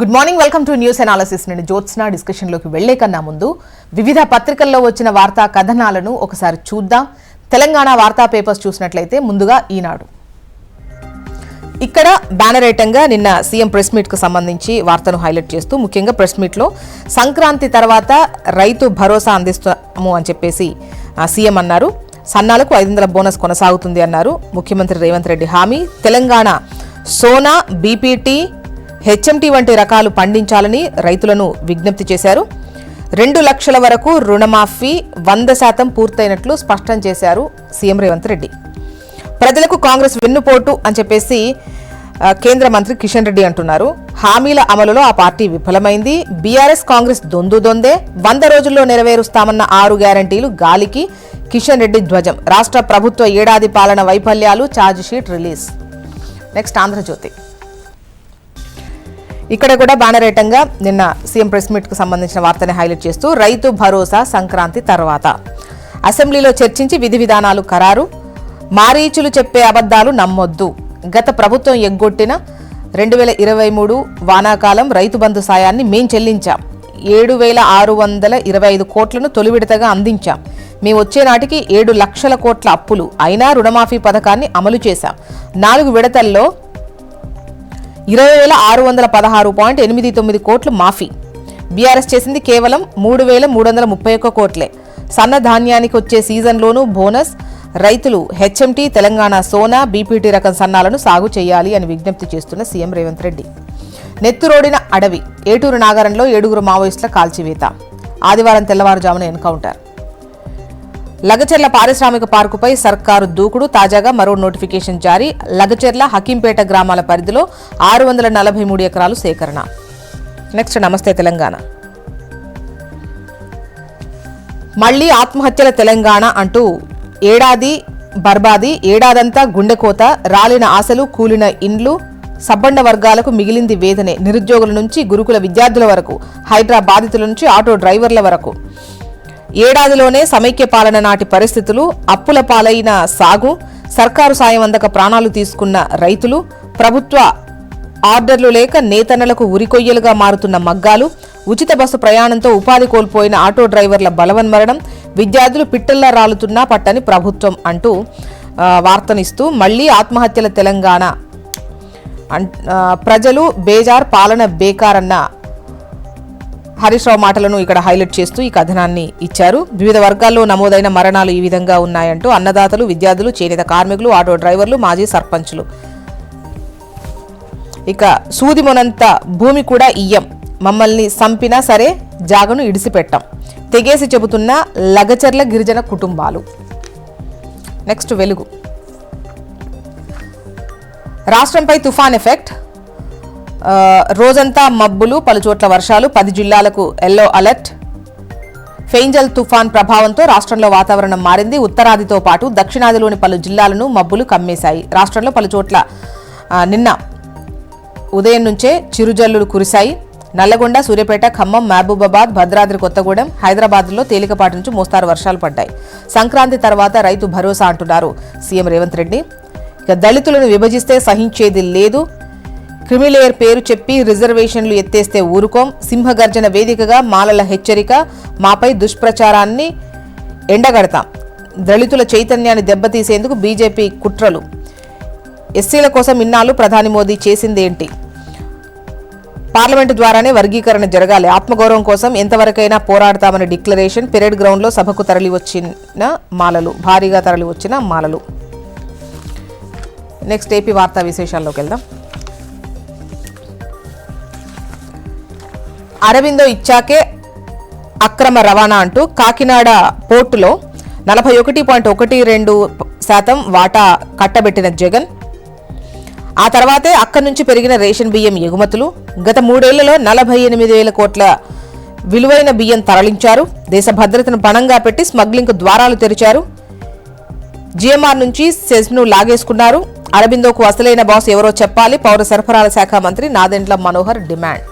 Good morning, welcome to news analysis. నేను జ్యోత్స్న. డిస్కషన్లోకి వెళ్లే కన్నా ముందు వివిధ పత్రికల్లో వచ్చిన వార్తా కథనాలను ఒకసారి చూద్దాం. తెలంగాణ వార్తా పేపర్స్ చూసినట్లయితే ముందుగా ఈనాడు. ఇక్కడ బ్యానర్ ఐటంగా నిన్న సీఎం ప్రెస్ మీట్ కు సంబంధించి వార్తను హైలైట్ చేస్తూ ముఖ్యంగా ప్రెస్ మీట్ లో సంక్రాంతి తర్వాత రైతు భరోసా అందిస్తాము అని చెప్పేసి సీఎం అన్నారు. సన్నాలకు 500 బోనస్ కొనసాగుతుంది అన్నారు. ముఖ్యమంత్రి రేవంత్ రెడ్డి హామీ. తెలంగాణ సోనా, బీపీటీ, హెచ్ఎంటీ వంటి రకాలు పండించాలని రైతులను విజ్ఞప్తి చేశారు. 2 లక్షల వరకు రుణమాఫీ 100% పూర్తయినట్లు స్పష్టం చేశారు సీఎం రేవంత్ రెడ్డి. ప్రజలకు కాంగ్రెస్ వెన్నుపోటు అని చెప్పేసి కేంద్ర మంత్రి కిషన్ రెడ్డి అంటున్నారు. హామీల అమలులో ఆ పార్టీ విఫలమైంది. బీఆర్ఎస్ కాంగ్రెస్ దొందే. 100 రోజుల్లో నెరవేరుస్తామన్న 6 గ్యారంటీలు గాలికి. కిషన్ రెడ్డి ధ్వజం. రాష్ట్ర ప్రభుత్వ ఏడాది పాలన వైఫల్యాలు, charge sheet release. Next Andhrajyothi. ఇక్కడ కూడా బ్యానర్ ఐటంగా నిన్న సీఎం ప్రెస్ మీట్ కు సంబంధించిన వార్తని హైలైట్ చేస్తూ రైతు భరోసా సంక్రాంతి తర్వాత అసెంబ్లీలో చర్చించి విధి విధానాలు ఖరారు. మారీచులు చెప్పే అబద్దాలు నమ్మొద్దు. గత ప్రభుత్వం ఎగ్గొట్టిన 2023 వానాకాలం రైతు బంధు సాయాన్ని మేం చెల్లించాం. 7,625 కోట్లను తొలి విడతగా అందించాం. మేము వచ్చే నాటికి 7 లక్షల కోట్ల అప్పులు అయినా రుణమాఫీ పథకాన్ని అమలు చేశాం. 4 విడతల్లో 20,616.89 కోట్లు మాఫీ. బీఆర్ఎస్ చేసింది కేవలం 3,331 కోట్లే. సన్న ధాన్యానికి వచ్చే సీజన్లోనూ బోనస్. రైతులు హెచ్ఎంటీ, తెలంగాణ సోనా, బీపీటీ రకం సన్నాలను సాగు చేయాలి అని విజ్ఞప్తి చేస్తున్న సీఎం రేవంత్ రెడ్డి. నెత్తురోడిన అడవి. ఏటూరు నాగరంలో 7 మావోయిస్టుల కాల్చివేత. ఆదివారం తెల్లవారుజామున ఎన్కౌంటర్. లగచెర్ల పారిశ్రామిక పార్కుపై సర్కారు దూకుడు. తాజాగా మరో నోటిఫికేషన్ జారీ. లగచెర్ల, హకీంపేట గ్రామాల పరిధిలో 643 ఎకరాలు సేకరణ. నెక్స్ట్ నమస్తే తెలంగాణ. మళ్లీ ఆత్మహత్యల తెలంగాణ అంటూ ఏడాది బర్బాది, ఏడాదంతా గుండెకోత. రాలిన ఆశలు, కూలిన ఇండ్లు. సబ్బండ వర్గాలకు మిగిలింది వేదనే. నిరుద్యోగుల నుంచి గురుకుల విద్యార్థుల వరకు, హైడ్రా బాధితుల నుంచి ఆటో డ్రైవర్ల వరకు. ఏడాదిలోనే సమైక్య పాలన నాటి పరిస్థితులు. అప్పుల పాలైన సాగు. సర్కారు సాయం అందక ప్రాణాలు తీసుకున్న రైతులు. ప్రభుత్వ ఆర్డర్లు లేక నేతన్నలకు ఉరికొయ్యలుగా మారుతున్న మగ్గాలు. ఉచిత బస్సు ప్రయాణంతో ఉపాధి కోల్పోయిన ఆటో డ్రైవర్ల బలవన్మరణం. విద్యార్థులు పిట్టల్లా రాలుతున్నా పట్టని ప్రభుత్వం అంటూ వార్తనిస్తూ మళ్లీ ఆత్మహత్యల తెలంగాణ. ప్రజలు బేజార్, పాలన బేకారన్న హరీష్ రావు మాటలను ఇక్కడ హైలైట్ చేస్తూ ఈ కథనాన్ని ఇచ్చారు. వివిధ వర్గాల్లో నమోదైన మరణాలు ఈ విధంగా ఉన్నాయంటూ అన్నదాతలు, విద్యార్థులు, చేనేత కార్మికులు, ఆటో డ్రైవర్లు, మాజీ సర్పంచులు. ఇక సూదిమొనంత భూమి కూడా ఇయ్యం, మమ్మల్ని సంపినా సరే జాగను ఇడిసిపెట్టాం, తెగేసి చెబుతున్న లగచెర్ల గిరిజన కుటుంబాలు. నెక్స్ట్ వెలుగు. రాష్ట్రంపై తుఫాన్ ఎఫెక్ట్. రోజంతా మబ్బులు, పలుచోట్ల వర్షాలు. 10 జిల్లాలకు ఎల్లో అలర్ట్. ఫెయింజల్ తుఫాన్ ప్రభావంతో రాష్ట్రంలో వాతావరణం మారింది. ఉత్తరాదితో పాటు దక్షిణాదిలోని పలు జిల్లాలను మబ్బులు కమ్మేశాయి. రాష్ట్రంలో పలుచోట్ల నిన్న ఉదయం నుంచే చిరుజల్లులు కురిశాయి. నల్లగొండ, సూర్యాపేట, ఖమ్మం, మహబూబాబాద్, భద్రాద్రి కొత్తగూడెం, హైదరాబాద్లో తేలికపాటి నుంచి మోస్తారు వర్షాలు పడ్డాయి. సంక్రాంతి తర్వాత రైతు భరోసా అంటున్నారు సీఎం రేవంత్ రెడ్డి. ఇక దళితులను విభజిస్తే సహించేది లేదు. క్రిమిలేయర్ పేరు చెప్పి రిజర్వేషన్లు ఎత్తేస్తే ఊరుకోం. సింహగర్జన వేదికగా మాలల హెచ్చరిక. మాపై దుష్ప్రచారాన్ని ఎండగడతాం. దళితుల చైతన్యాన్ని దెబ్బతీసేందుకు బీజేపీ కుట్రలు. ఎస్సీల కోసం ఇన్నాళ్ళు ప్రధాని మోదీ చేసిందేంటి? పార్లమెంటు ద్వారానే వర్గీకరణ జరగాలి. ఆత్మగౌరవం కోసం ఎంతవరకైనా పోరాడతామని డిక్లరేషన్. పెరేడ్ గ్రౌండ్లో సభకు భారీగా తరలి వచ్చిన మాలలు. నెక్స్ట్ ఏపీ వార్తా విశేషాల్లోకి వెళ్దాం. అరవిందో ఇచ్చాకే అక్రమ రవాణా అంటూ కాకినాడ పోర్టులో 41.12% వాటా కట్టబెట్టిన జగన్. ఆ తర్వాతే అక్కడి నుంచి పెరిగిన రేషన్ బియ్యం ఎగుమతులు. గత 3 ఏళ్లలో 48,000 కోట్ల విలువైన బియ్యం తరలించారు. దేశ భద్రతను పణంగా పెట్టి స్మగ్లింగ్ ద్వారాలు తెరిచారు. జిఎంఆర్ నుంచి సెజ్ను లాగేసుకున్నారు. అరబిందోకు అసలైన బాస్ ఎవరో చెప్పాలి. పౌర సరఫరాల శాఖ మంత్రి నాదెండ్ల మనోహర్ డిమాండ్.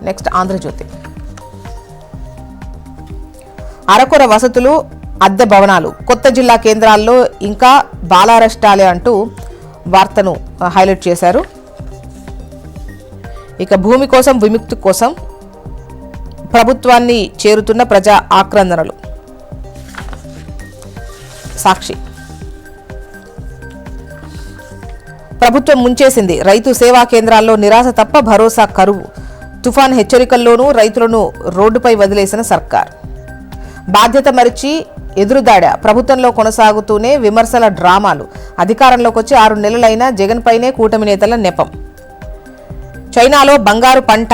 నెక్స్ట్ ఆంధ్రజ్యోతి. అరకొర వసతులు, అద్దె భవనాలు. కొత్త జిల్లా కేంద్రాల్లో ఇంకా బాలారెస్టాలే అంటూ వార్తను హైలైట్ చేశారు. ఇక భూమి కోసం విముక్తి కోసం ప్రభుత్వాన్ని చేరుతున్న ప్రజా ఆక్రందనలు. సాక్షి. ప్రభుత్వం ముంచేసింది, రైతు సేవా కేంద్రాల్లో నిరాశ తప్ప భరోసా కరువు. తుఫాన్ హెచ్చరికల్లోనూ రైతులను రోడ్డుపై వదిలేసిన సర్కార్. బాధ్యత మరిచి ఎదురుదాడ, ప్రభుత్వంలో కొనసాగుతూనే విమర్శల డ్రామాలు. అధికారంలోకి వచ్చి 6 నెలలైనా జగన్ పైనే కూటమి నేతల నెపం. చైనాలో బంగారు పంట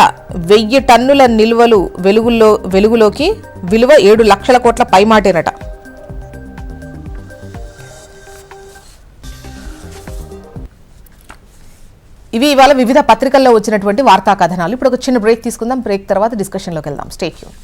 1000 టన్నుల నిల్వలు వెలుగులోకి, విలువ 7 లక్షల కోట్ల పైమాటేనట. ఇవి ఇవాళ వివిధ పత్రికల్లో వచ్చినటువంటి వార్తా కథనాలు. ఇప్పుడు ఒక చిన్న బ్రేక్ తీసుకుందాం. బ్రేక్ తర్వాత డిస్కషన్లోకి వెళ్దాం. Stay tune.